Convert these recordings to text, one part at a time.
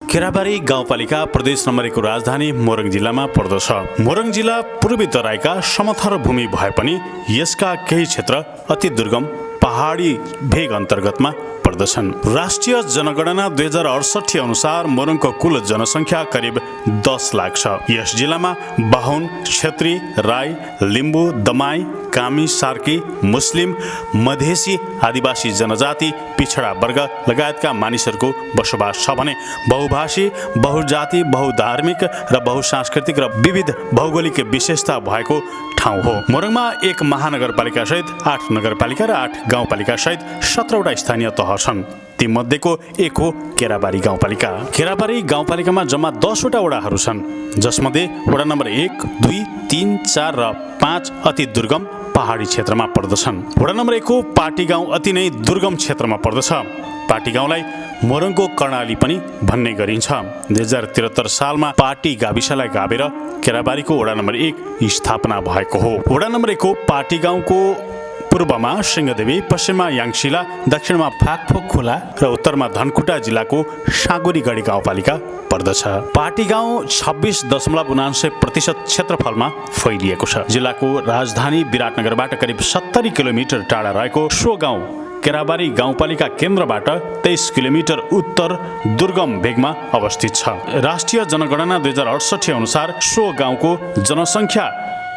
केराबारी गाउँपालिका प्रदेश नम्बर 1 को राजधानी मोरङ जिल्लामा पर्दछ। मोरङ जिल्ला पूर्वी तराईका समथर भूमि भए पनि यसका केही क्षेत्र अति दुर्गम पहाडी भेग अन्तर्गतमा पर्दछन्। राष्ट्रिय जनगणना 2068 अनुसार मोरङको कुल जनसङ्ख्या करिब 10 लाख छ। यस जिल्लामा बाहुन, क्षेत्री, राई, लिम्बू, दमाई, कामी, सार्की, मुस्लिम, मधेसी, आदिवासी जनजाति, पिछडा वर्ग लगायतका मानिसहरूको बसोबास छ भने बहुभाषी, बहुजाति, बहुधार्मिक र बहुसांस्कृतिक र विविध भौगोलिक विशेषता भएको ठाउँ हो। मोरङमा 1 महानगरपालिका सहित 8 नगरपालिका र 8 गाउँपालिका सहित 17वटा स्थानीय तह छन्। तीमध्येको एक हो केराबारी गाउँपालिका। केराबारी गाउँपालिकामा जम्मा 10वटा वडाहरू छन्, जसमध्ये वडा नम्बर 1, 2, 3, 4 र 5 अति दुर्गम पहाडी क्षेत्रमा पर्दछन्। वडा नम्बर 1 को पाटी गाउँ अति नै दुर्गम क्षेत्रमा पर्दछ। पाटी गाउँलाई मोरङको कर्णाली पनि भन्ने गरिन्छ। 2073 सालमा पाटी गाविसलाई गाभेर केराबारीको वडा नम्बर 1 स्थापना भएको हो। वडा नम्बर 1 को पाटी गाउँको पूर्वमा सिंहदेवी, पश्चिममा याङशिला, दक्षिणमा फाकफोक खोला र उत्तरमा धनकुटा जिल्लाको साँगुरीगढी गाउँपालिका पर्दछ। पाटी गाउँ 26.99% क्षेत्रफलमा फैलिएको छ। जिल्लाको राजधानी विराटनगरबाट करिब 70 किलोमिटर टाढा रहेको सो गाउँ केराबारी गाउँपालिका केन्द्रबाट 23 किलोमिटर उत्तर दुर्गम भेगमा अवस्थित छ। राष्ट्रिय जनगणना 2068 अनुसार सो गाउँको जनसङ्ख्या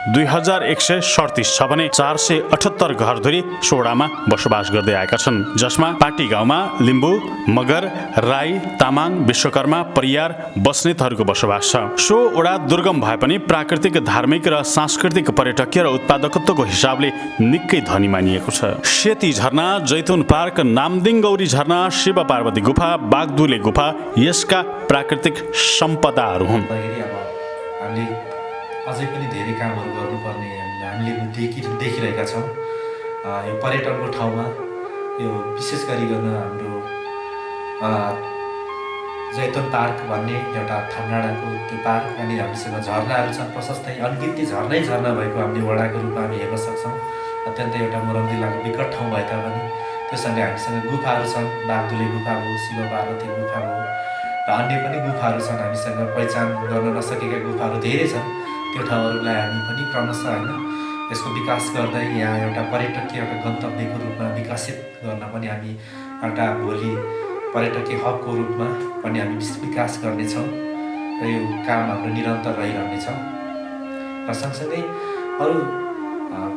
2137 छ भने 478 घरधुरी सोडामा बसोबास गर्दै आएका छन्, जसमा पाटी गाउँमा लिम्बू, मगर, राई, तामाङ, विश्वकर्मा, परियार, बस्नेतहरूको बसोबास छ। सो वडा दुर्गम भए पनि प्राकृतिक, धार्मिक र सांस्कृतिक, पर्यटकीय र उत्पादकत्वको हिसाबले निकै धनी मानिएको छ। सेती झरना, जैतुन पार्क, नामदिङ गौरी झरना, शिव पार्वती गुफा, बागदुले गुफा यसका प्राकृतिक सम्पदाहरू हुन्। अझै पनि धेरै कामहरू गर्नुपर्ने हामीले देखिरहेका छौँ। यो पर्यटनको ठाउँमा यो विशेष गरिकन हाम्रो जैतुन पार्क भन्ने एउटा थामडाँडाको त्यो पार्क, अनि हामीसँग झरनाहरू छन् प्रशस्तै, अनगिन्ती झरना भएको हामीले वडाको रूपमा हामी हेर्न सक्छौँ। अत्यन्तै एउटा मोरङ जिल्लाको विकट ठाउँ भए तापनि त्योसँगै हामीसँग गुफाहरू छन्। बागदुले गुफा हो, शिव पार्वती गुफा हो र अन्य पनि गुफाहरू छन्। हामीसँग पहिचान गर्न नसकेका गुफाहरू धेरै छन्। त्यो ठाउँहरूलाई हामी पनि क्रमशः यसको विकास गर्दै यहाँ एउटा पर्यटकीय एउटा गन्तव्यको रूपमा विकसित गर्न पनि हामी एउटा भोलि पर्यटकीय हबको रूपमा पनि हामी विकास गर्नेछौँ र यो काम हाम्रो निरन्तर रहिरहनेछ। र सँगसँगै अरू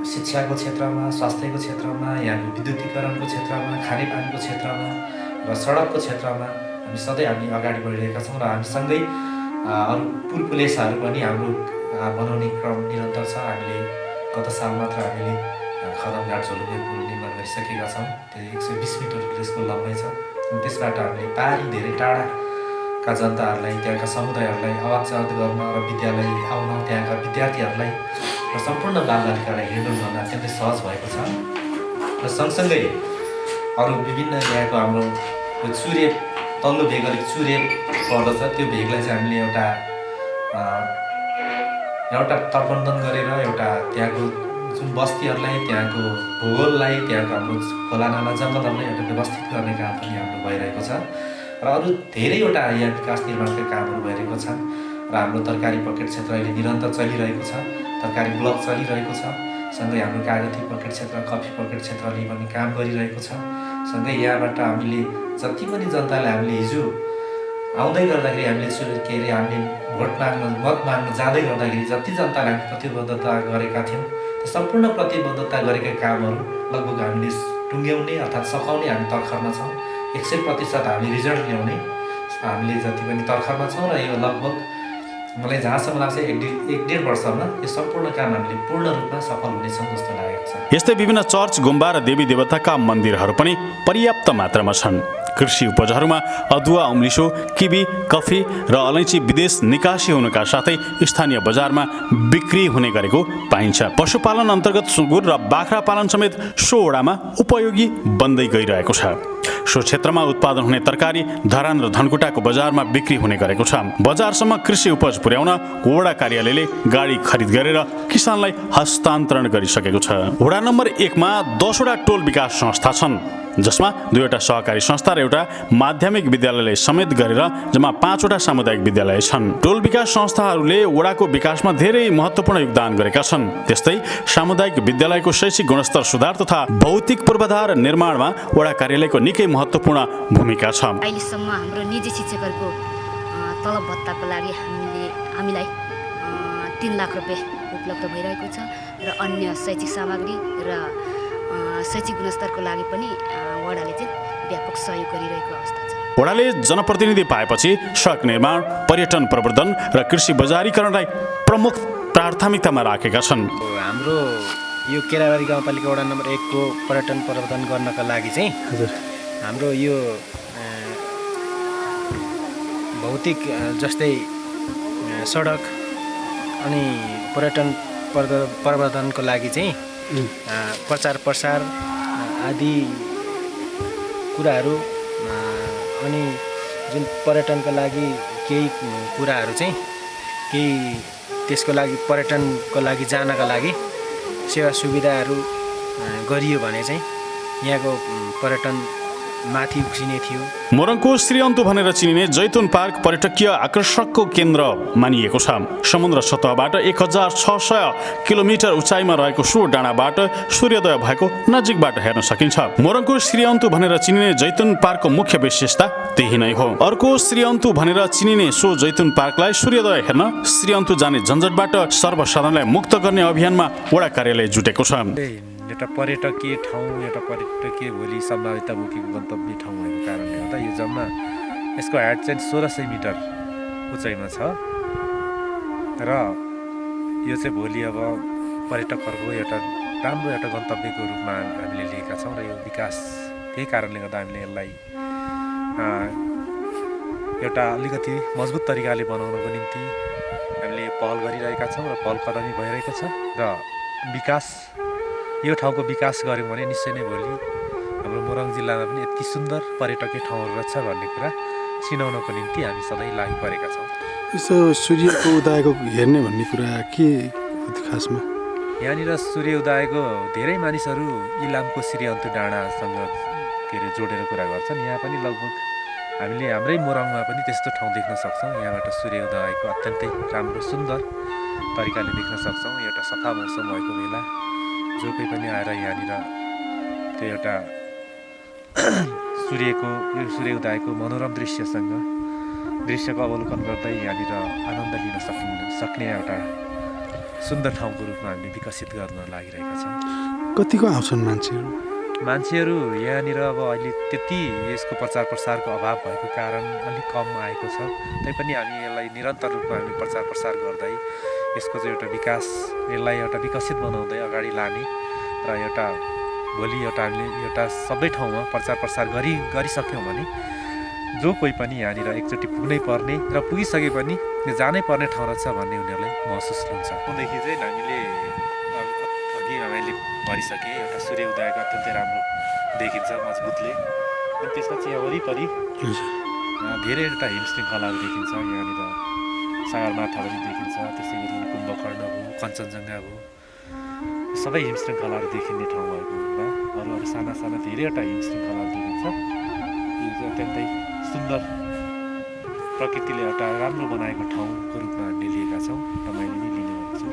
शिक्षाको क्षेत्रमा, स्वास्थ्यको क्षेत्रमा, यहाँको विद्युतीकरणको क्षेत्रमा, खानेपानीको क्षेत्रमा र सडकको क्षेत्रमा हामी अगाडि बढिरहेका छौँ। र हामीसँगै अरू पुल पुलेसाहरू पनि हाम्रो बनाउने क्रम निरन्तर छ। हामीले गत साल मात्र हामीले खदमघाट झोलुङ्गे पुल निर्माण गरिसकेका छौँ। त्यो 120 मिटर त्यसको लम्बाइ छ। त्यसबाट हामीले पारी धेरै टाढाका जनताहरूलाई, त्यहाँका समुदायहरूलाई आवाज जावत गर्न र विद्यालय आउन, त्यहाँका विद्यार्थीहरूलाई र सम्पूर्ण बालबालिकालाई हेरडोल गर्न अत्यन्तै सहज भएको छ। र सँगसँगै अरू विभिन्न यहाँको हाम्रो चुरे तल्लो भेग अलिक चुरे पर्दछ। त्यो भेगलाई चाहिँ हामीले एउटा तटबन्धन गरेर एउटा त्यहाँको जुन बस्तीहरूलाई, त्यहाँको भूगोललाई, त्यहाँको हाम्रो खोलानाला जङ्गलहरूलाई एउटा व्यवस्थित गर्ने काम पनि हाम्रो भइरहेको छ। र अरू धेरैवटा यहाँ विकास निर्माणका कामहरू भइरहेको छन्। र हाम्रो तरकारी पकेट क्षेत्र अहिले निरन्तर चलिरहेको छ। तरकारी ब्लक चलिरहेको छ। सँगै हाम्रो कागती पकेट क्षेत्र, कफी पकेट क्षेत्रले पनि काम गरिरहेको छ। सँगै यहाँबाट हामीले जति पनि जनतालाई हामीले हिजो आउँदै गर्दाखेरि हामीले मत माग्न जाँदै गर्दाखेरि जति जनतालाई हामी प्रतिबद्धता गरेका थियौँ, त्यो सम्पूर्ण प्रतिबद्धता गरेका कामहरू लगभग हामीले टुङ्ग्याउने अर्थात् सघाउने हामी तर्खरमा छौँ। 100% हामीले रिजल्ट ल्याउने हामीले जति पनि तर्खरमा छौँ। र यो लगभग मलाई जहाँसम्म लाग्छ 1-1.5 वर्षमा यो सम्पूर्ण काम हामीले पूर्ण रूपमा सफल हुनेछौँ जस्तो लागेको छ। यस्तै विभिन्न चर्च, गुम्बा र देवी देवताका मन्दिरहरू पनि पर्याप्त मात्रामा छन्। कृषि उपजहरूमा अदुवा, अम्लिसो, किवी, कफी र अलैँची विदेश निकासी हुनका साथै स्थानीय बजारमा बिक्री हुने गरेको पाइन्छ। पशुपालन अन्तर्गत सुँगुर र बाख्रा पालन समेत सो वडामा उपयोगी बन्दै गइरहेको छ। सो क्षेत्रमा उत्पादन हुने तरकारी धरान र धनकुटाको बजारमा बिक्री हुने गरेको छ। बजारसम्म कृषि उपज पुर्याउन वडा कार्यालयले गाडी खरिद गरेर किसानलाई हस्तान्तरण गरिसकेको छ। वडा नम्बर 1 मा 10 वटा टोल विकास संस्था छन्, जसमा 2 वटा सहकारी संस्था र एउटा माध्यमिक विद्यालयले समेत गरेर जम्मा 5 वटा सामुदायिक विद्यालय छन्। टोल विकास संस्थाहरूले वडाको विकासमा धेरै महत्त्वपूर्ण योगदान गरेका छन्। त्यस्तै सामुदायिक विद्यालयको शैक्षिक गुणस्तर सुधार तथा भौतिक पूर्वाधार निर्माणमा वडा कार्यालयको निकै महत्त्वपूर्ण भूमिका छ। अहिलेसम्म हाम्रो निजी शिक्षकहरूको तलब भत्ताको लागि हामीलाई 3 लाख रुपियाँ उपलब्ध भइरहेको छ र अन्य शैक्षिक सामग्री र शैक्षिक गुणस्तरको लागि पनि वडाले चाहिँ व्यापक सहयोग गरिरहेको अवस्था छ। वडाले जनप्रतिनिधि पाएपछि सडक निर्माण, पर्यटन प्रवर्धन र कृषि बजारीकरणलाई प्रमुख प्राथमिकतामा राखेका छन्। हाम्रो यो केराबारी गाउँपालिका वडा नम्बर 1 को पर्यटन प्रवर्धन गर्नका लागि चाहिँ हाम्रो यो भौतिक जस्तै सडक अनि पर्यटन प्रवर्धनको लागि चाहिँ प्रचार प्रसार आदि कुराहरू अनि जुन पर्यटनका लागि केही कुराहरू चाहिँ केही त्यसको लागि पर्यटनको लागि जानका लागि सेवा सुविधाहरू गरियो भने चाहिँ यहाँको पर्यटन माथि उक्सिने थियो। मोरङको श्रीअन्तु भनेर चिनिने जैतुन पार्क पर्यटकीय आकर्षकको केन्द्र मानिएको छ। समुद्र सतहबाट 1600 किलोमिटर उचाइमा रहेको सो डाँडाबाट सूर्योदय भएको नजिकबाट हेर्न सकिन्छ। मोरङको श्रीअन्तु भनेर चिनिने जैतुन पार्कको मुख्य विशेषता त्यही नै हो। अर्को श्रीअन्तु भनेर चिनिने सो जैतुन पार्कलाई सूर्योदय हेर्न श्रीअन्तु जाने झन्झटबाट सर्वसाधारणलाई मुक्त गर्ने अभियानमा वडा कार्यालय जुटेको छ। एउटा पर्यटकीय ठाउँ, एउटा पर्यटकीय भोलि सम्भावित मुखीको गन्तव्य ठाउँ भएको कारणले गर्दा यो जम्मा यसको हाइट चाहिँ 1600 मिटर उचाइमा छ र यो चाहिँ भोलि अब पर्यटकहरूको एउटा राम्रो एउटा गन्तव्यको रूपमा हामीले लिएका छौँ र यो विकास त्यही कारणले गर्दा हामीले यसलाई एउटा अलिकति मजबुत तरिकाले बनाउनको निम्ति हामीले पहल गरिरहेका छौँ र पहल कदमी भइरहेको छ र विकास यो ठाउँको विकास गऱ्यौँ भने निश्चय नै भोलि हाम्रो मोरङ जिल्लामा पनि यति सुन्दर पर्यटकीय ठाउँहरू रहेछ भन्ने कुरा चिनाउनको निम्ति हामी सधैँ लागि परेका छौँ। यसो सूर्यको उदयको हेर्ने भन्ने कुरा के खासमा यहाँनिर सूर्य उदयको धेरै मानिसहरू इलामको श्रीअन्तु डाँडासँग के अरे जोडेर कुरा गर्छन्। यहाँ पनि लगभग हामीले हाम्रै मोरङमा पनि त्यस्तो ठाउँ देख्न सक्छौँ। यहाँबाट सूर्य उदयको अत्यन्तै राम्रो सुन्दर तरिकाले देख्न सक्छौँ। एउटा सफा मौसम भएको बेला जो कोही पनि आएर यहाँनिर त्यो एउटा सूर्य उदयको मनोरम दृश्यको अवलोकन गर्दै यहाँनिर आनन्द लिन सक्ने एउटा सुन्दर ठाउँको रूपमा हामीले विकसित गर्न लागिरहेका छौँ। कतिको आउँछन् मान्छेहरू यहाँनिर अब अहिले त्यति यसको प्रचार प्रसारको अभाव भएको कारण अलिक कम आएको छ। तैपनि हामी यसलाई निरन्तर रूपमा हामीले प्रचार प्रसार गर्दै यसको चाहिँ एउटा विकास, यसलाई एउटा विकसित बनाउँदै अगाडि लाने र एउटा भोलि एउटा हामीले एउटा सबै ठाउँमा प्रचार प्रसार गरिसक्यौँ भने जो कोही पनि यहाँनिर एकचोटि पुग्नै पर्ने र पुगिसके पनि जानै पर्ने ठाउँ रहेछ भन्ने उनीहरूलाई महसुस हुन्छ। त्यहाँदेखि चाहिँ हामीले अघि मैले भनिसकेँ एउटा सूर्य उदयको अत्यन्तै राम्रो देखिन्छ मजबुतले। अनि त्यसपछि यहाँ वरिपरि धेरैवटा हिम श्रृङ्खलाहरू देखिन्छ। यहाँनिर सगरमाथा पनि देखिन्छ, त्यसै गरी कुम्भकर्ण भयो, कञ्चनजङ्घा भयो, सबै हिम श्रृङ्खलाहरू देखिने ठाउँ भएको हुँदा अरू साना साना धेरैवटा हिम श्रृङ्खलाहरू देखिन्छ। यो चाहिँ अत्यन्तै सुन्दर प्रकृतिले एउटा राम्रो बनाएको ठाउँको रूपमा हामीले लिएका छौँ र मैले नै लिने गर्छु।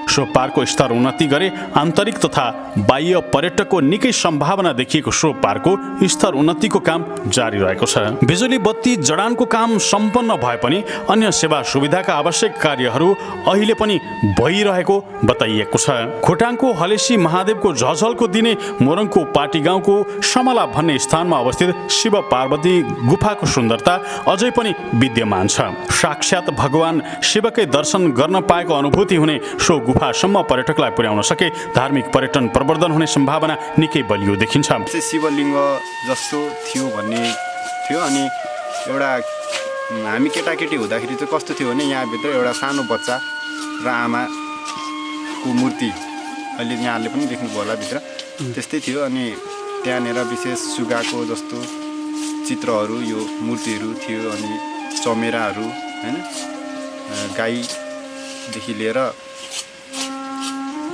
सो पार्कको स्तर उन्नति गरे आन्तरिक तथा बाह्य पर्यटकको निकै सम्भावना देखिएको सो पार्कको स्तर उन्नतिको काम जारी रहेको छ। बिजुली बत्ती जडानको काम सम्पन्न भए पनि अन्य सेवा सुविधाका आवश्यक कार्यहरू अहिले पनि भइरहेको बताइएको छ। खोटाङको हलेसी महादेवको झझल्को दिने मोरङको पाटी गाउँको समला भन्ने स्थानमा अवस्थित शिव पार्वती गुफाको सुन्दरता अझै पनि विद्यमान छ। साक्षात् भगवान शिवकै दर्शन गर्न पाएको अनुभूति हुने सो गुफासम्म पर्यटकलाई पुर्याउन सके धार्मिक पर्यटन प्रवर्धन हुने सम्भावना निकै बलियो देखिन्छ। शिवलिङ्ग जस्तो थियो भन्ने थियो। अनि एउटा हामी केटाकेटी हुँदाखेरि चाहिँ कस्तो थियो भने यहाँभित्र एउटा सानो बच्चा र आमाको मूर्ति अहिले यहाँले पनि देख्नुभयो होला भित्र त्यस्तै थियो। अनि त्यहाँनिर विशेष सुगाको जस्तो चित्रहरू यो मूर्तिहरू थियो। अनि चमेराहरू हैन गाईदेखि लिएर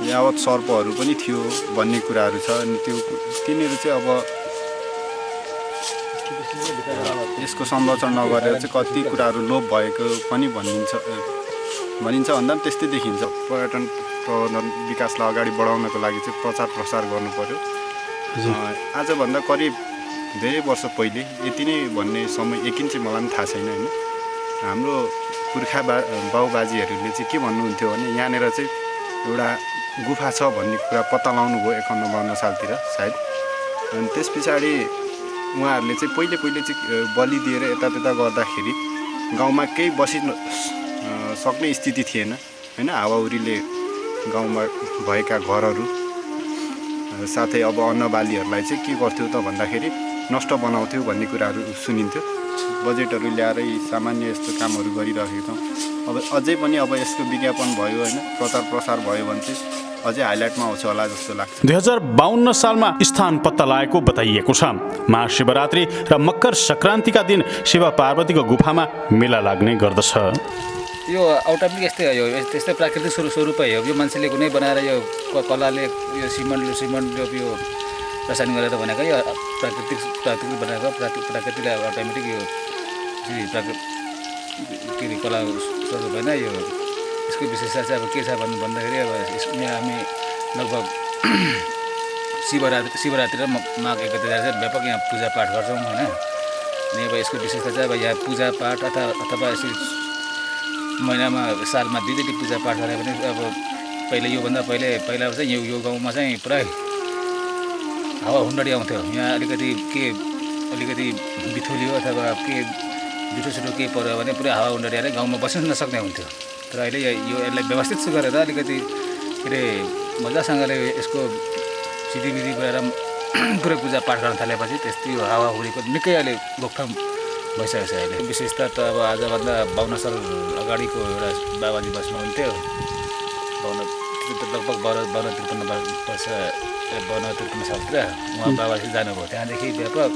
यावत सर्पहरू पनि थियो भन्ने कुराहरू छ। अनि तिनीहरू चाहिँ अब यसको संरक्षण नगरेर चाहिँ कति कुराहरू लोप भएको पनि भनिन्छ भन्दा पनि त्यस्तै देखिन्छ। पर्यटन प्रबन्धन विकासलाई अगाडि बढाउनको लागि चाहिँ प्रचार प्रसार गर्नु पर्यो। आजभन्दा करिब धेरै वर्ष पहिले यति नै भन्ने समय एकिन चाहिँ मलाई पनि थाहा छैन होइन। हाम्रो पुर्खा बाउबाजेहरूले चाहिँ के भन्नुहुन्थ्यो भने यहाँनिर चाहिँ एउटा गुफा छ भन्ने कुरा पत्ता लगाउनु भयो 51-52 सालतिर सायद। अनि त्यस पछाडि उहाँहरूले चाहिँ पहिले चाहिँ बलि दिएर यतात्यता गर्दाखेरि गाउँमा केही सक्ने स्थिति थिएन होइन। हावाहुरीले गाउँमा भएका घरहरू साथै अब अन्नबालीहरूलाई चाहिँ के गर्थ्यो त भन्दाखेरि नष्ट बनाउँथ्यो भन्ने कुराहरू सुनिन्थ्यो। बजेटहरू ल्याएरै सामान्य यस्तो कामहरू गरिरहेको छौँ। अब अझै पनि अब यसको विज्ञापन भयो होइन, प्रचार प्रसार भयो भने चाहिँ अझै हाइलाइटमा आउँछ होला जस्तो लाग्छ। 2052 सालमा स्थान पत्ता लागेको बताइएको छ। महाशिवरात्रि र मकर सङ्क्रान्तिका दिन शिव पार्वतीको गुफामा मेला लाग्ने गर्दछ। यो आउटअप यस्तै हो, त्यस्तै प्राकृतिक स्वरूपै हो। यो मान्छेले कुनै बनाएर यो कलाले यो सिमेन्ट यो रसायन गरेर बनाएको यो प्राकृतिक बनाएको प्राकृतिकले अटोमेटिक यो के अरे कला स्वरूप होइन। यो यसको विशेषता चाहिँ अब के छ भन्दाखेरि अब यसमा हामी लगभग शिवरात्रि र माघ 1 गते चाहिँ व्यापक यहाँ पूजापाठ गर्छौँ होइन। अनि अब यसको विशेषता चाहिँ अब यहाँ पूजापाठ अथवा यसरी महिनामा सालमा 2 चोटि पूजापाठ गरे पनि अब योभन्दा पहिला चाहिँ यो गाउँमा चाहिँ पुरै हावा हुन्डरी आउँथ्यो। यहाँ अलिकति बिथुल्यो अथवा के बिठोसिठो केही पऱ्यो भने पुरै हावा हुन्डरी आएर गाउँमा बस्न नसक्ने हुन्थ्यो। तर अहिले यसलाई व्यवस्थित गरेर अलिकति के अरे मजासँगले यसको सिधिविधि गरेर पुरै पूजापाठ गर्न थालेपछि त्यस्तै हावाहुरीको निकै अहिले रोकथाम भइसकेको छ। अहिले विशेषता त अब आजभन्दा 52 साल अगाडिको एउटा बाबाजी बस्नुहुन्थ्यो। लगभग 52-53 वर्ष 52-53 सालतिर उहाँ बाबाजी जानुभयो। त्यहाँदेखि व्यापक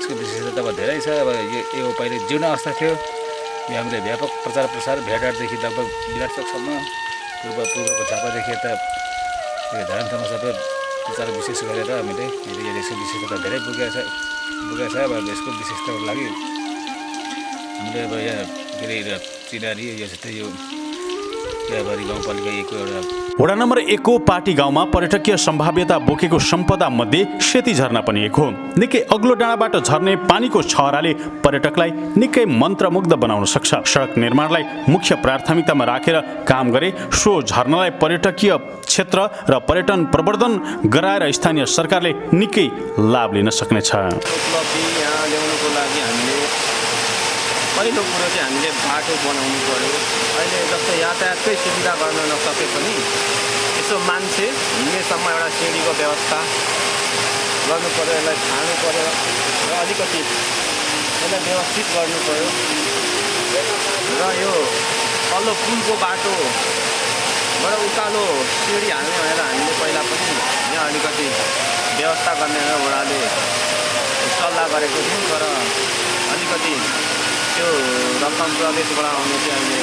यसको विशेषता त अब धेरै छ। अब यो पहिले जीर्ण अवस्था थियो। यो हामीले व्यापक प्रचार प्रसार भेटघाटदेखि लगभग विराट चोकसम्म पूर्वको झापादेखि यता धामसम्म सबै प्रचार विशेष गरेर हामीले यसको विशेषता धेरै पुगेको छ। अब यसको विशेषताको लागि हामीले अब यहाँ के अरे चिनारी यो जस्तै यो गाउँपालिका एउटा वडा नम्बर 1 को पाटी गाउँमा पर्यटकीय सम्भाव्यता बोकेको सम्पदा मध्ये सेती झरना पनि एक हो। निकै अग्लो डाँडाबाट झर्ने पानीको छहराले पर्यटकलाई निकै मन्त्रमुग्ध बनाउन सक्छ। सडक निर्माणलाई मुख्य प्राथमिकतामा राखेर काम गरे सो झरनालाई पर्यटकीय क्षेत्र र पर्यटन प्रवर्धन गराएर स्थानीय सरकारले निकै लाभ लिन सक्नेछ। पहिलो कुरो चाहिँ हामीले बाटो बनाउनु पर्यो। अहिले जस्तो यातायातकै सुविधा गर्न नसके पनि यसो मान्छे हिँड्नेसम्म एउटा सिँढीको व्यवस्था गर्नु पर्यो। यसलाई छाड्नु पर्यो र अलिकति यसलाई व्यवस्थित गर्नु पर्यो। र यो तल्लो पुलको बाटोबाट उकालो सिँढी हाल्ने भनेर हामीले पहिला पनि यहाँ अलिकति व्यवस्था गर्ने वडाले सल्लाह गरेको थियौँ। तर अलिकति त्यो रकम प्रदेशबाट आउने चाहिँ अहिले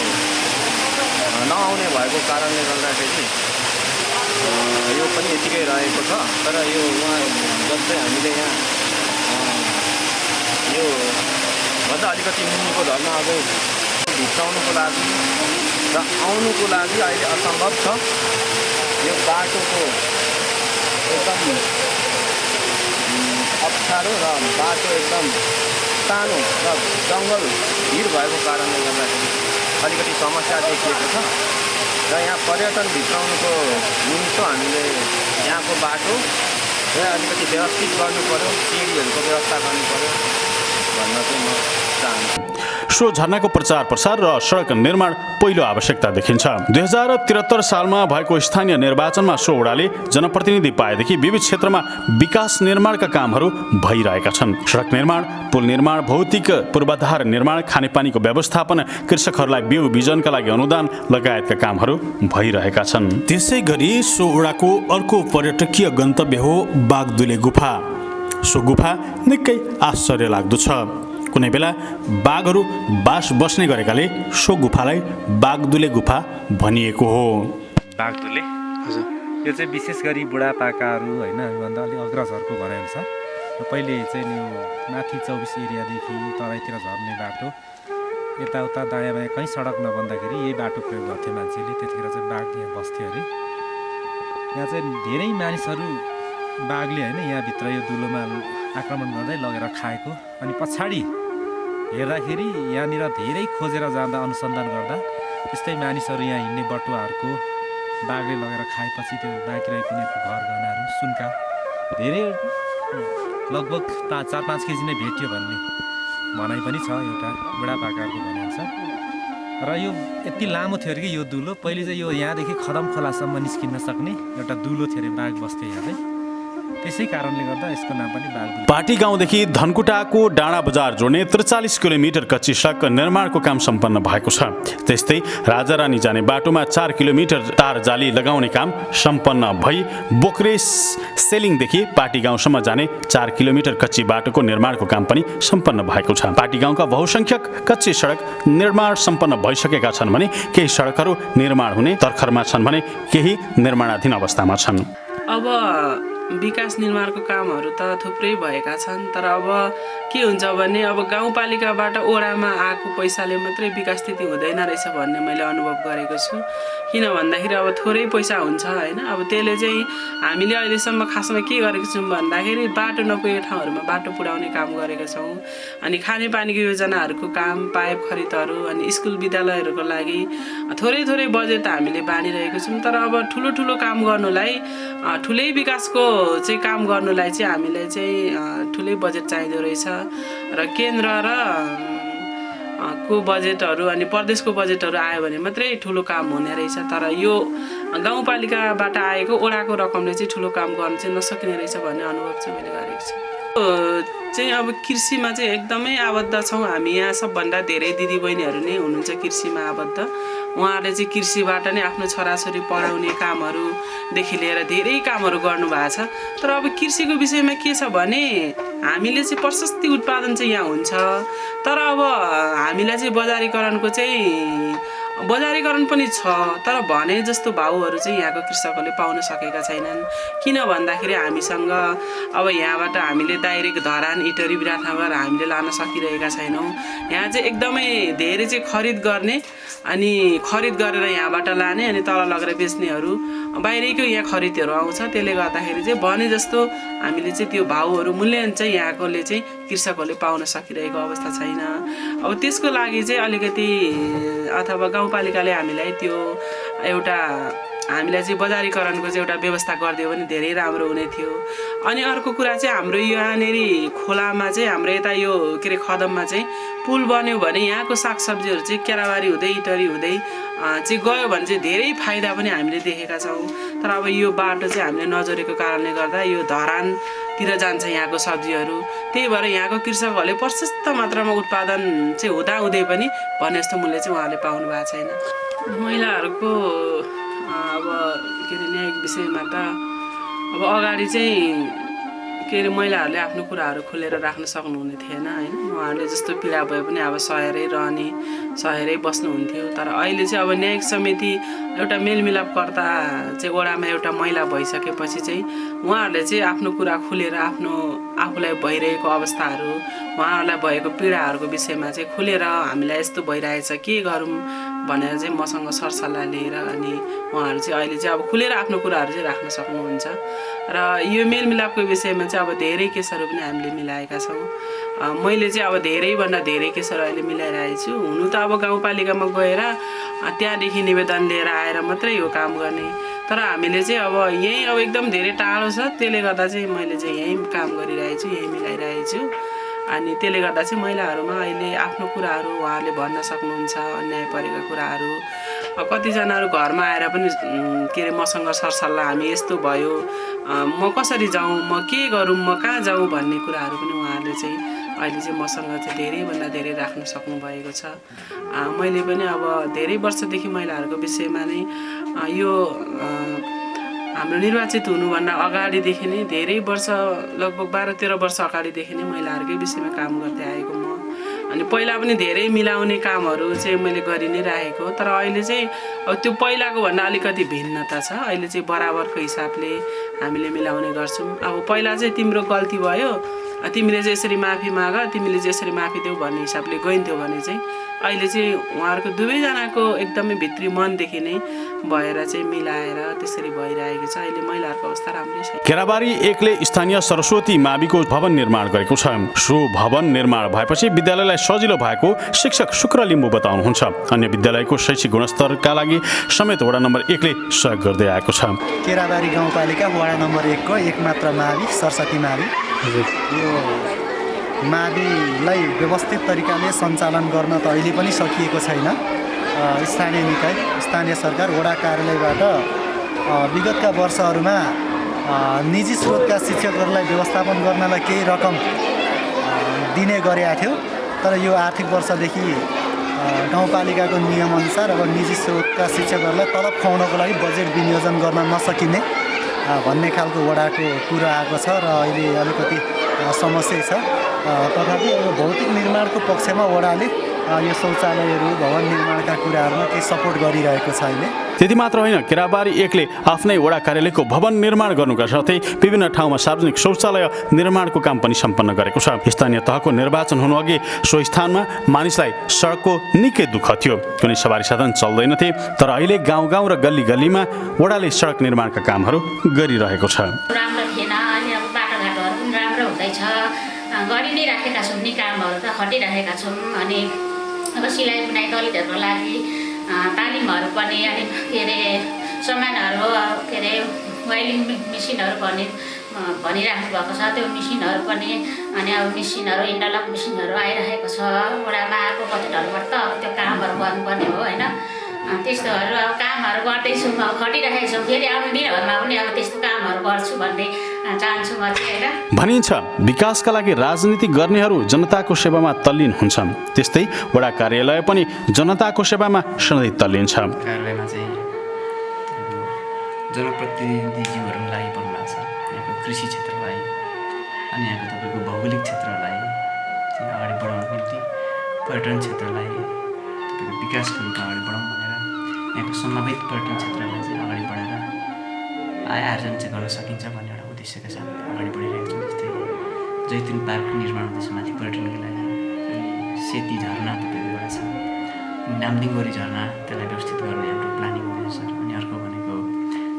नआउने भएको कारणले गर्दाखेरि यो पनि यतिकै रहेको छ। तर यो उहाँ जस्तै हामीले यहाँ यो भन्दा अलिकति मुनिको झर्ना अझै भित्राउनुको लागि र आउनुको लागि अहिले असम्भव छ। यो बाटोको एकदम अप्ठ्यारो र बाटो एकदम सानो र जङ्गल भिड भएको कारणले गर्दाखेरि अलिकति समस्या देखिएको छ। र यहाँ पर्यटन भित्राउनुको निमित्त हामीले यहाँको बाटो अलिकति व्यवस्थित गर्नु पर्यो, सिँढीहरूको व्यवस्था गर्नु पर्यो भन्न चाहिँ म चाहन्छु। सो झरनाको प्रचार प्रसार र सडक निर्माण पहिलो आवश्यकता देखिन्छ। 2073 सालमा भएको स्थानीय निर्वाचनमा सो वडाले जनप्रतिनिधि पाएदेखि विविध क्षेत्रमा विकास निर्माणका कामहरू भइरहेका छन्। सडक निर्माण, पुल निर्माण, भौतिक पूर्वाधार निर्माण, खानेपानीको व्यवस्थापन, कृषकहरूलाई बिउ बिजनका लागि अनुदान लगायतका कामहरू भइरहेका छन्। त्यसै गरी सो वडाको अर्को पर्यटकीय गन्तव्य हो बागदुले गुफा। सो गुफा निकै आश्चर्य लाग्दो छ। कुनै बेला बाघहरू बास बस्ने गरेकाले सो गुफालाई बागदुले गुफा भनिएको हो। बागदुले हजुर यो चाहिँ विशेष गरी बुढापाकाहरू होइन योभन्दा अलिक अग्रजहरूको भनाइअनुसार पहिले चाहिँ यो माथि 24 एरियादेखि तराईतिर झर्ने बाटो यताउता दायाँ बायाँ कहीँ सडक नबन्दाखेरि यही बाटो प्रयोग गर्थ्यो मान्छेले। त्यतिखेर चाहिँ बाघ यहाँ बस्थ्यो अरे। यहाँ चाहिँ धेरै मानिसहरू बाघले होइन यहाँभित्र यो दुलोमा आक्रमण गर्दै लगेर खाएको। अनि पछाडि हेर्दाखेरि यहाँनिर धेरै खोजेर जाँदा अनुसन्धान गर्दा त्यस्तै मानिसहरू यहाँ हिँड्ने बटुवाहरूको बाघले लगेर खाएपछि त्यो बाँकी रहेको उनीहरूको घर गहनाहरू सुनका धेरै लगभग 4-5 केजी नै भेट्यो भन्ने भनाइ पनि छ एउटा बुढापाकाहरूको भनाइअनुसार। र यो यति लामो थियो अरे कि यो दुलो पहिले चाहिँ यो यहाँदेखि खदम खोलासम्म निस्किन सक्ने एउटा दुलो थियो अरे, बाघ बस्थ्यो यहाँ चाहिँ। त्यसै कारणले गर्दा यसको नाम पनि बाघ दुलो। पाटी गाउँदेखि धनकुटाको डाँडा बजार जोड्ने 43 किलोमिटर कच्ची सडक निर्माणको काम सम्पन्न भएको छ। त्यस्तै राजारानी जाने बाटोमा 4 किलोमिटर तार जाली लगाउने काम सम्पन्न भई बोक्रे सेलिङदेखि पाटी गाउँसम्म जाने 4 किलोमिटर कच्ची बाटोको निर्माणको काम पनि सम्पन्न भएको छ। पाटी गाउँका बहुसंख्यक कच्ची सडक निर्माण सम्पन्न भइसकेका छन् भने केही सडकहरू निर्माण हुने तर्खरमा छन् भने केही निर्माणाधीन अवस्थामा छन्। अब विकास निर्माणको कामहरू त थुप्रै भएका छन्, तर अब के हुन्छ भने अब गाउँपालिकाबाट ओडामा आएको पैसाले मात्रै विकास स्थिति हुँदैन रहेछ भन्ने मैले अनुभव गरेको छु। किन भन्दाखेरि अब थोरै पैसा हुन्छ होइन, अब त्यसले चाहिँ हामीले अहिलेसम्म खासमा के गरेको छौँ भन्दाखेरि बाटो नपुगेको ठाउँहरूमा बाटो पुर्याउने काम गरेका छौँ। अनि खानेपानीको योजनाहरूको काम, पाइप खरिदहरू, अनि स्कुल विद्यालयहरूको लागि थोरै थोरै बजेट हामीले बाँडिरहेको छौँ। तर अब ठुलो ठुलो काम गर्नुलाई, ठुलै विकासको चाहिँ काम गर्नुलाई चाहिँ हामीलाई चाहिँ ठुलै बजेट चाहिँदो रहेछ। र केन्द्र र को बजेटहरू अनि प्रदेशको बजेटहरू आयो भने मात्रै ठुलो काम हुने रहेछ। तर यो गाउँपालिकाबाट आएको ओडाको रकमले चाहिँ ठुलो काम गर्न चाहिँ नसकिने रहेछ भन्ने अनुभव चाहिँ मैले गरेको छु। चाहिँ अब कृषिमा चाहिँ एकदमै आबद्ध छौँ हामी। यहाँ सबभन्दा धेरै दिदीबहिनीहरू नै हुनुहुन्छ कृषिमा आबद्ध। उहाँहरूले चाहिँ कृषिबाट नै आफ्नो छोराछोरी पढाउने कामहरूदेखि लिएर धेरै कामहरू गर्नुभएको छ। तर अब कृषिको विषयमा के छ भने हामीले चाहिँ प्रशस्ति उत्पादन चाहिँ यहाँ हुन्छ, तर अब हामीलाई चाहिँ बजारीकरणको चाहिँ बजारीकरण पनि छ, तर भने जस्तो भाउहरू चाहिँ यहाँको कृषकहरूले पाउन सकेका छैनन्। किन भन्दाखेरि हामीसँग अब यहाँबाट हामीले डाइरेक्ट धरान, इटरी, विराटनगर हामीले लान सकिरहेका छैनौँ। यहाँ चाहिँ एकदमै धेरै चाहिँ खरिद गर्ने, अनि खरिद गरेर यहाँबाट लाने, अनि तल लगेर बेच्नेहरू बाहिरैको यहाँ खरिदहरू आउँछ। त्यसले गर्दाखेरि चाहिँ भने जस्तो हामीले चाहिँ त्यो भाउहरू, मूल्याङ्कन चाहिँ यहाँकोले चाहिँ कृषकहरूले पाउन सकिरहेको अवस्था छैन। अब त्यसको लागि चाहिँ अलिकति अथवा गाउँपालिकाले हामीलाई त्यो एउटा हामीलाई चाहिँ बजारीकरणको चाहिँ एउटा व्यवस्था गरिदियो भने धेरै राम्रो हुने थियो। अनि अर्को कुरा चाहिँ हाम्रो यहाँनिर खोलामा चाहिँ हाम्रो यता यो के अरे खदममा चाहिँ पुल बन्यो भने यहाँको सागसब्जीहरू चाहिँ केराबारी हुँदै इटरी हुँदै चाहिँ गयो भने चाहिँ धेरै फाइदा पनि हामीले देखेका छौँ। तर अब यो बाटो चाहिँ हामीले नजोरेको कारणले गर्दा यो धरानतिर जान्छ यहाँको सब्जीहरू। त्यही भएर यहाँको कृषकहरूले प्रशस्त मात्रामा उत्पादन चाहिँ हुँदाहुँदै पनि भने जस्तो मूल्य चाहिँ उहाँहरूले पाउनु भएको छैन। महिलाहरूको अब के अरे न्यायिक विषयमा त अब अगाडि चाहिँ के अरे महिलाहरूले आफ्नो कुराहरू खुलेर राख्न सक्नुहुने थिएन होइन। उहाँहरूले जस्तो पीडा भए पनि अब सहेरै रहने, सहेरै बस्नुहुन्थ्यो। तर अहिले चाहिँ अब न्यायिक समिति एउटा मेलमिलापकर्ता चाहिँ वडामा एउटा महिला भइसकेपछि चाहिँ उहाँहरूले चाहिँ आफ्नो कुरा खुलेर आफ्नो आफूलाई भइरहेको अवस्थाहरू, उहाँहरूलाई भएको पीडाहरूको विषयमा चाहिँ खुलेर हामीलाई यस्तो भइरहेछ के गरौँ भनेर चाहिँ मसँग सरसल्लाह लिएर अनि उहाँहरू चाहिँ अहिले चाहिँ अब खुलेर आफ्नो कुराहरू चाहिँ राख्न सक्नुहुन्छ। र यो मेलमिलापको विषयमा चाहिँ अब धेरै केसहरू पनि हामीले मिलाएका छौँ। मैले चाहिँ अब धेरैभन्दा धेरै केसहरू अहिले मिलाइरहेको छु। हुनु त अब गाउँपालिकामा गएर त्यहाँदेखि निवेदन लिएर आएर मात्रै यो काम गर्ने, तर हामीले चाहिँ अब यहीँ अब एकदम धेरै टाढो छ। त्यसले गर्दा चाहिँ मैले चाहिँ यहीँ काम गरिरहेको छु, यहीँ मिलाइरहेको छु। अनि त्यसले गर्दा चाहिँ महिलाहरूमा अहिले आफ्नो कुराहरू उहाँहरूले भन्न सक्नुहुन्छ, अन्याय परेका कुराहरू। कतिजनाहरू घरमा आएर पनि के अरे मसँग सरसल्लाह हामी यस्तो भयो, म कसरी जाउँ, म के गरौँ, म कहाँ जाउँ भन्ने कुराहरू पनि उहाँहरूले चाहिँ अहिले चाहिँ मसँग चाहिँ धेरैभन्दा धेरै राख्न सक्नुभएको छ। मैले पनि अब धेरै वर्षदेखि महिलाहरूको विषयमा नै यो हाम्रो निर्वाचित हुनुभन्दा अगाडिदेखि नै धेरै वर्ष लगभग 12-13 वर्ष अगाडिदेखि नै महिलाहरूकै विषयमा काम गर्दै आएको म। अनि पहिला पनि धेरै मिलाउने कामहरू चाहिँ मैले गरि नै राखेको, तर अहिले चाहिँ अब त्यो पहिलाको भन्दा अलिकति भिन्नता छ। अहिले चाहिँ बराबरको हिसाबले हामीले मिलाउने गर्छौँ। अब पहिला चाहिँ तिम्रो गल्ती भयो, तिमीले चाहिँ यसरी माफी माग, तिमीले चाहिँ यसरी माफी देऊ भन्ने हिसाबले गइन्थ्यो भने चाहिँ अहिले चाहिँ उहाँहरूको दुवैजनाको एकदमै भित्री मनदेखि नै भएर चाहिँ मिलाएर त्यसरी भइरहेको छ। अहिले महिलाहरूको अवस्था राम्रै छ। केराबारी 1ले स्थानीय सरस्वती माविको भवन निर्माण गरेको छ। सो भवन निर्माण भएपछि विद्यालयलाई सजिलो भएको शिक्षक शुक्र लिम्बू बताउनुहुन्छ। अन्य विद्यालयको शैक्षिक गुणस्तरका लागि समेत वडा नम्बर 1ले सहयोग गर्दै आएको छ। केराबारी गाउँपालिका वडा नम्बर 1 को एकमात्र मावि सरस्वती मावि, यो माविलाई व्यवस्थित तरिकाले सञ्चालन गर्न त अहिले पनि सकिएको छैन। स्थानीय निकाय, स्थानीय सरकार, वडा कार्यालयबाट विगतका वर्षहरूमा निजी स्रोतका शिक्षकहरूलाई व्यवस्थापन गर्नलाई केही रकम दिने गरेका थियो, तर यो आर्थिक वर्षदेखि गाउँपालिकाको नियमअनुसार अब निजी स्रोतका शिक्षकहरूलाई तलब खुवाउनको लागि बजेट विनियोजन गर्न नसकिने भन्ने खालको वडाको कुरा आएको छ र अहिले अलिकति समस्या छ। तथापि अब भौतिक निर्माणको पक्षमा वडाले यो शौचालयहरू, भवन निर्माणका कुराहरूमा केही सपोर्ट गरिरहेको छ अहिले। त्यति मात्र होइन, केराबारी 1ले आफ्नै वडा कार्यालयको भवन निर्माण गर्नुका साथै विभिन्न ठाउँमा सार्वजनिक शौचालय निर्माणको काम पनि सम्पन्न गरेको छ। स्थानीय तहको निर्वाचन हुनुअघि सो स्थानमा मानिसलाई सडकको निकै दुःख थियो, कुनै सवारी साधन चल्दैनथे, तर अहिले गाउँ गाउँ र गल्ली गल्लीमा वडाले सडक निर्माणका कामहरू गरिरहेको छ। राम्रो थिएन, अहिले अब बाटोघाटोहरू पनि राम्रो हुँदैछ, गरि नै राखेका छौँ नि, कामहरू त खटिरहेका छौँ। अनि अब सिलाइ बुनाइ दलितहरूको लागि तालिमहरू पनि, अनि के अरे सामानहरू, के अरे वेल्डिङ मेसिनहरू भनिराख्नु भएको छ, त्यो मेसिनहरू पनि, अनि अब मेसिनहरू इन्टरलक मेसिनहरू आइरहेको छ। वडामा आएको बजेटहरूबाट त अब त्यो कामहरू गर्नुपर्ने हो होइन। त्यस्तोहरू अब कामहरू गर्दैछौँ, अब खटिरहेको छौँ। फेरि आउने दिनहरूमा पनि अब त्यस्तो कामहरू गर्छु भन्ने चाहन्छु म चाहिँ होइन। भनिन्छ विकासका लागि राजनीति गर्नेहरू जनताको सेवामा तल्लीन हुन्छन्, त्यस्तै वडा कार्यालय पनि जनताको सेवामा सधैँ तल्लिन्छ। कार्यालयमा चाहिँ जनप्रतिनिधिज्यूहरू लागि पर्नु भएको छ। यहाँको कृषि क्षेत्रलाई अनि यहाँको तपाईँको भौगोलिक क्षेत्रलाई चाहिँ अगाडि बढाउनको निम्ति, पर्यटन क्षेत्रलाई तपाईँको विकासको रूपमा अगाडि बढाउँ भनेर यहाँको सम्भावित पर्यटन क्षेत्रलाई चाहिँ अगाडि बढाएर आय आर्जन चाहिँ गर्न सकिन्छ भन्ने एउटा उद्देश्यका साथ अगाडि बढिरहेको छौँ। जस्तै जैतुन पार्क निर्माण हुँदैछ माथि पर्यटनको लागि, अनि सेती झरना तपाईँको एउटा छ, नामदिङगोरी झरना, त्यसलाई व्यवस्थित गर्ने हाम्रो प्लानिङ हुँदैछ सर। अनि अर्को भनेको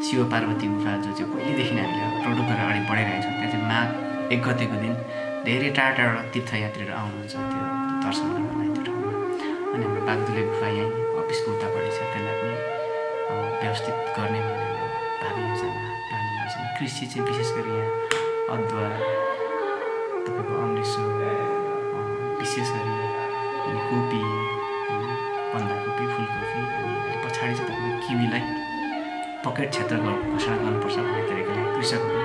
शिव पार्वती गुफा, जो चाहिँ पहिलेदेखि हामीले प्रडक्ट गरेर अगाडि बढाइरहेको छौँ। त्यहाँ चाहिँ माघ 1 गतेको दिन धेरै टाढा टाढाबाट तीर्थयात्रीहरू आउनुहुन्छ त्यो दर्शन गर्नलाई त्यो ठाउँमा। अनि हाम्रो बागदुले गुफा यहीँ अफिसको उतापट्टि छ, त्यसलाई पनि व्यवस्थित गर्ने भन्ने भावी योजना प्लानिङ गर्छ। कृषि चाहिँ विशेष गरी यहाँ अदुवा, तपाईँको अम्रेसो, विशेष गरी अनि कोपी, बन्दाकोपी, फुलकोपी, अनि अहिले पछाडि चाहिँ तपाईँको किवीलाई पकेट क्षेत्र घोषणा गर्नुपर्छ भन्ने तरिकाले कृषकहरू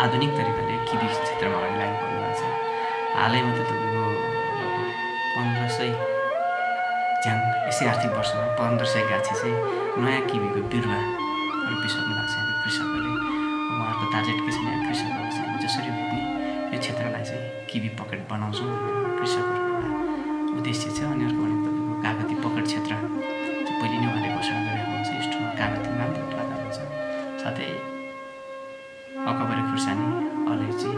आधुनिक तरिकाले किवी क्षेत्रमा अगाडि लाग्नु भएको छ। हालैमा त तपाईँको 1500 झ्याङ यसै आर्थिक वर्षमा 1500 गाछी चाहिँ नयाँ किवीको बिरुवा रोपिसक्नु भएको छ यहाँको कृषकहरूले। उहाँहरूको टार्गेट के छ यहाँ कृषकहरू चाहिँ जसरी पनि यो क्षेत्रलाई चाहिँ किवी पकेट बनाउँछौँ कृषकहरूको एउटा उद्देश्य छ। अनि अर्को भनेको तपाईँको कागती पकेट क्षेत्र चाहिँ पहिले नै उहाँले घोषणा गरेको हुन्छ। यस ठाउँमा कागती राम्रो उत्पादन हुन्छ, साथै अकबरे खुर्सानी, अलैँची,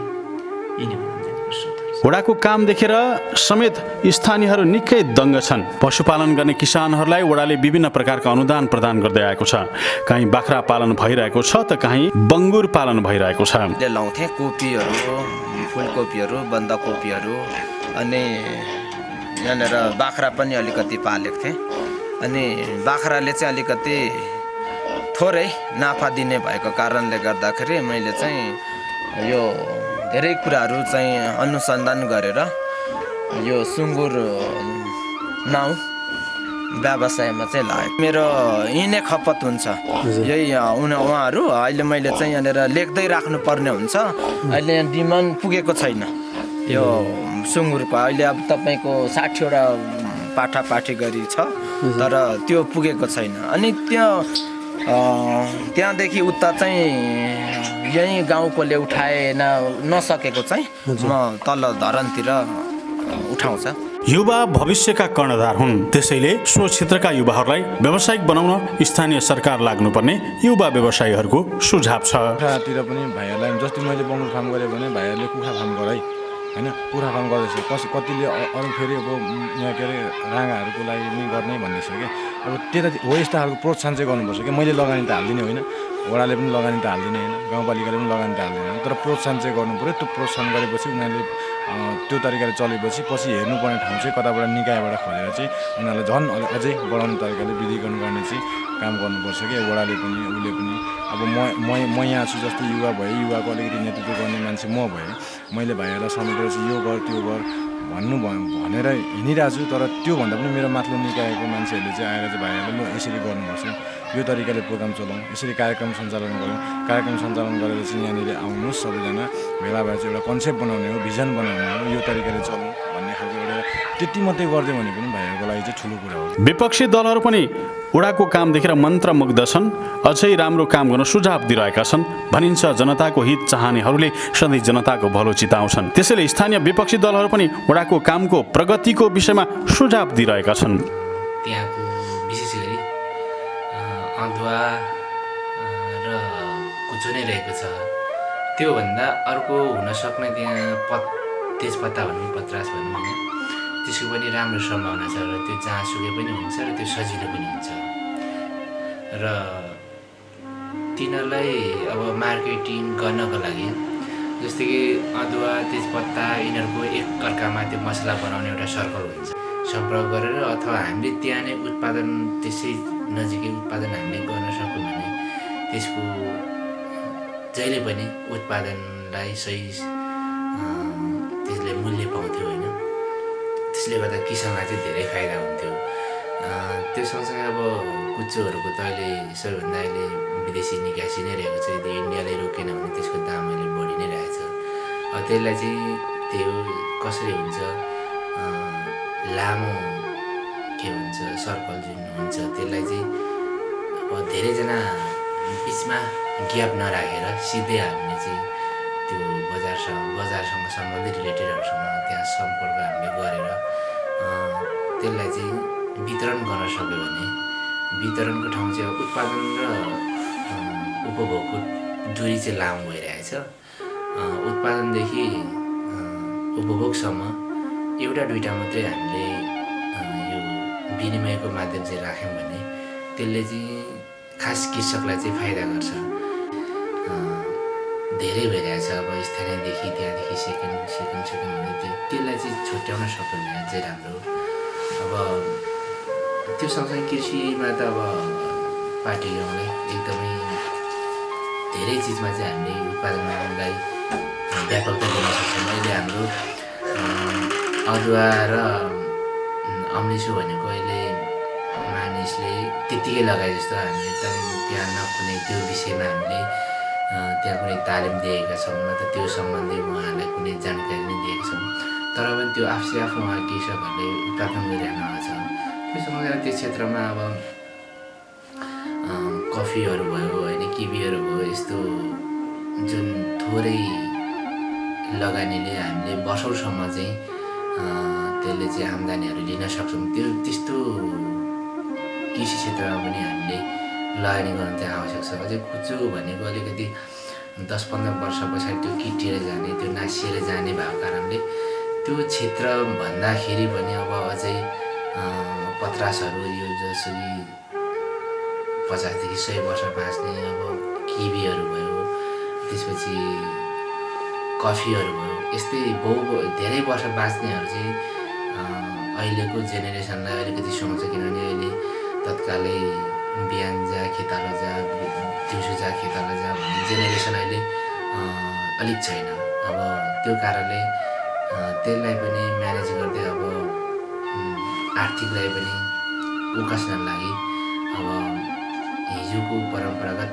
यी नै आम्दानीको स्रोतहरू। वडाको काम देखेर समेत स्थानीयहरू निकै दङ्ग छन्। पशुपालन गर्ने किसानहरूलाई वडाले विभिन्न प्रकारका अनुदान प्रदान गर्दै आएको छ। कहीँ बाख्रा पालन भइरहेको छ त कहीँ बङ्गुर पालन भइरहेको छ। लाउँथे कोपीहरू, फुलकोपीहरू, बन्दाकोपीहरू, अनि यहाँनिर बाख्रा पनि अलिकति पालेको थिएँ। अनि बाख्राले चाहिँ अलिकति थोरै नाफा दिने भएको कारणले गर्दाखेरि मैले चाहिँ यो धेरै कुराहरू चाहिँ अनुसन्धान गरेर यो सुँगुर नाउ व्यवसायमा चाहिँ लाग्यो। मेरो यहीँ नै खपत हुन्छ, यही उहाँहरू अहिले मैले चाहिँ यहाँनिर लेख्दै राख्नुपर्ने हुन्छ। अहिले यहाँ डिमान्ड पुगेको छैन यो सुँगुरको। अहिले अब तपाईँको 60वटा पाठापाठी गरी छ, तर त्यो पुगेको छैन। अनि त्यहाँदेखि उता चाहिँ यहीँ गाउँकोले उठाए नसकेको चाहिँ म तल धरनतिर उठाउँछ। युवा भविष्यका कर्णधार हुन्, त्यसैले सो क्षेत्रका युवाहरूलाई व्यावसायिक बनाउन स्थानीय सरकार लाग्नुपर्ने युवा व्यवसायीहरूको सुझाव छ। कुखुरातिर पनि भाइहरूलाई जस्तै मैले बङ्गुर फार्म गरेँ भने भाइहरूले कुखुरा फार्म गर है, होइन कुखुरा फार्म गर्दैछ। कतिले अरू फेरि अब यहाँ के अरे राँगाहरूको लागि पनि गर्ने भन्दैछ क्या। अब त्यता हो यस्तो खालको प्रोत्साहन चाहिँ गर्नुपर्छ कि मैले लगानी त हाल्दिनँ होइन, वडाले पनि लगानी त हाल्दिनँ होइन, गाउँपालिकाले पनि लगानी त हाल्दिनँ, तर प्रोत्साहन चाहिँ गर्नु पऱ्यो। त्यो प्रोत्साहन गरेपछि उनीहरूले त्यो तरिकाले चलेपछि पछि हेर्नुपर्ने ठाउँ चाहिँ कताबाट निकायबाट खोजेर चाहिँ उनीहरूलाई झन् अझै बढाउने तरिकाले विधिकरण गर्ने चाहिँ काम गर्नुपर्छ कि वडाले पनि उसले पनि। अब म यहाँ छु जस्तै युवा भए, युवाको अलिकति नेतृत्व गर्ने मान्छे म भएँ, मैले भाइहरूलाई समेटेर चाहिँ यो गर त्यो गर भनेर हिँडिरहेको छु। तर त्योभन्दा पनि मेरो माथिल्लो निकायको मान्छेहरूले चाहिँ आएर चाहिँ भाइहरूले ल यसरी गर्नुपर्छ, यो तरिकाले प्रोग्राम चलाउँ, यसरी कार्यक्रम सञ्चालन गरौँ, कार्यक्रम सञ्चालन गरेर चाहिँ यहाँनिर आउनुहोस् सबैजना भेला भएर चाहिँ एउटा कन्सेप्ट बनाउने हो, भिजन बनाउने हो, यो तरिकाले चलाउँ भन्ने खालको एउटा त्यति मात्रै गरिदियो भने पनि भाइहरूको लागि चाहिँ ठुलो कुरा हो। विपक्षी दलहरू पनि वडाको काम देखेर मन्त्रमुग्ध छन्, अझै राम्रो काम गर्न सुझाव दिइरहेका छन्। भनिन्छ जनताको हित चाहनेहरूले सधैँ जनताको भलो चिताउँछन्, त्यसैले स्थानीय विपक्षी दलहरू पनि वडाको कामको प्रगतिको विषयमा सुझाव दिइरहेका छन्। त्यहाँको विशेष गरी अदुवा र कुचो नै रहेको छ, त्योभन्दा अर्को हुनसक्ने त्यहाँ तेजपत्ता भनौँ, पत्रास भनौँ होइन, त्यसको पनि राम्रो सम्भावना छ र त्यो जहाँसुकै पनि हुन्छ र त्यो सजिलो पनि हुन्छ। र तिनीहरूलाई अब मार्केटिङ गर्नको लागि जस्तै कि अदुवा तेजपत्ता यिनीहरूको एकअर्कामा त्यो मसला बनाउने एउटा सर्कल हुन्छ, सम्पर्क गरेर अथवा हामीले त्यहाँ नै उत्पादन त्यसै नजिकै उत्पादन हामीले गर्न सक्यौँ भने त्यसको जहिले पनि उत्पादनलाई सही त्यसले मूल्य पाउँथ्यो होइन। त्यसले गर्दा किसानलाई चाहिँ धेरै फाइदा हुन्थ्यो। त्यो सँगसँगै अब कुचोहरूको त अहिले सबैभन्दा अहिले विदेशी निकासी नै रहेको छ। यदि इन्डियाले रोकेन भने त्यसको दाम अहिले बढी नै रहेछ। त्यसलाई चाहिँ त्यो कसरी हुन्छ, लामो के भन्छ सर्कल जुन हुन्छ त्यसलाई चाहिँ अब धेरैजना बिचमा ग्याप नराखेर सिधै हामीले चाहिँ त्यो बजारसँग सम्बन्धित रिलेटेडहरूसँग त्यहाँ सम्पर्क हामीले गरेर त्यसलाई चाहिँ वितरण गर्न सक्यो भने वितरणको ठाउँ चाहिँ उत्पादन र उपभोगको दूरी चाहिँ लामो भइरहेछ। उत्पादनदेखि उपभोगसम्म एउटा दुईवटा मात्रै हामीले यो विनिमयको माध्यम चाहिँ राख्यौँ भने त्यसले चाहिँ खास कृषकलाई चाहिँ फाइदा गर्छ। धेरै भइरहेछ अब स्थानीयदेखि त्यहाँदेखि सेकेन्ड भने त्यसलाई चाहिँ छुट्याउन सक्यो भने चाहिँ राम्रो। अब त्यो सँगसँगै कृषिमा त अब पार्टीले एकदमै धेरै चिजमा चाहिँ हामीले उत्पादनलाई व्यापकता दिन सक्छौँ। अहिले हाम्रो अदुवा र अम्लिसो भनेको अहिले मानिसले त्यत्तिकै लगाए जस्तो हामीले त त्यहाँ नकुनै त्यो विषयमा हामीले त्यहाँ कुनै तालिम दिएका छौँ न त त्यो सम्बन्धी उहाँहरूलाई कुनै जानकारी नै दिएका छौँ। तर पनि त्यो आफै आफू उहाँ कृषकहरूले उत्पादन गरिरहनु भएको छ। त्यससँग त्यो क्षेत्रमा अब कफीहरू भयो होइन, किवीहरू भयो, यस्तो जुन थोरै लगानीले हामीले वर्षौँसम्म चाहिँ त्यसले चाहिँ आम्दानीहरू लिन सक्छौँ। त्यस्तो कृषि क्षेत्रमा पनि हामीले लगानी गर्नु चाहिँ आवश्यक छ। अझै कुचो भनेको अलिकति 10-15 वर्ष पछाडि त्यो किटिएर जाने, त्यो नासिएर जाने भएको कारणले त्यो क्षेत्र भन्दाखेरि पनि अब अझै पत्रासहरू यो जसरी 50देखि 100 वर्ष बाँच्ने, अब किवीहरू भयो, त्यसपछि कफीहरू भयो, यस्तै धेरै वर्ष बाँच्नेहरू चाहिँ अहिलेको जेनेरेसनलाई अलिकति सुहाउँछ। किनभने अहिले तत्कालै बिहान जा खेताला जा, दिउँसो जा खेताला जा भन्ने जेनेरेसन अहिले अलिक छैन। अब त्यो कारणले त्यसलाई पनि म्यानेज गर्दै अब आर्थिकलाई पनि उकास्न लागि अब हिजोको परम्परागत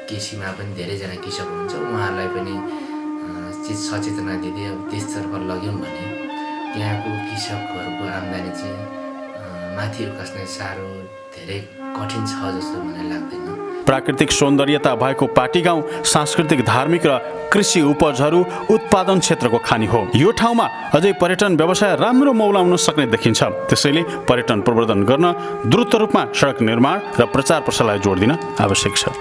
कृषिमा पनि धेरैजना कृषक हुनुहुन्छ, उहाँहरूलाई पनि सचेतना दिँदै अब त्यसतर्फ लग्यौँ भने त्यहाँको कृषकहरूको आम्दानी चाहिँ माथि उकास्न साह्रो धेरै कठिन छ जस्तो मलाई लाग्दैन। प्राकृतिक सौन्दर्यता भएको पाटी गाउँ सांस्कृतिक, धार्मिक र कृषि उपजहरू उत्पादन क्षेत्रको खानी हो। यो ठाउँमा अझै पर्यटन व्यवसाय राम्रो मौलाउन सक्ने देखिन्छ। त्यसैले पर्यटन प्रवर्धन गर्न द्रुत रूपमा सडक निर्माण र प्रचार प्रसारलाई जोड दिन आवश्यक छ।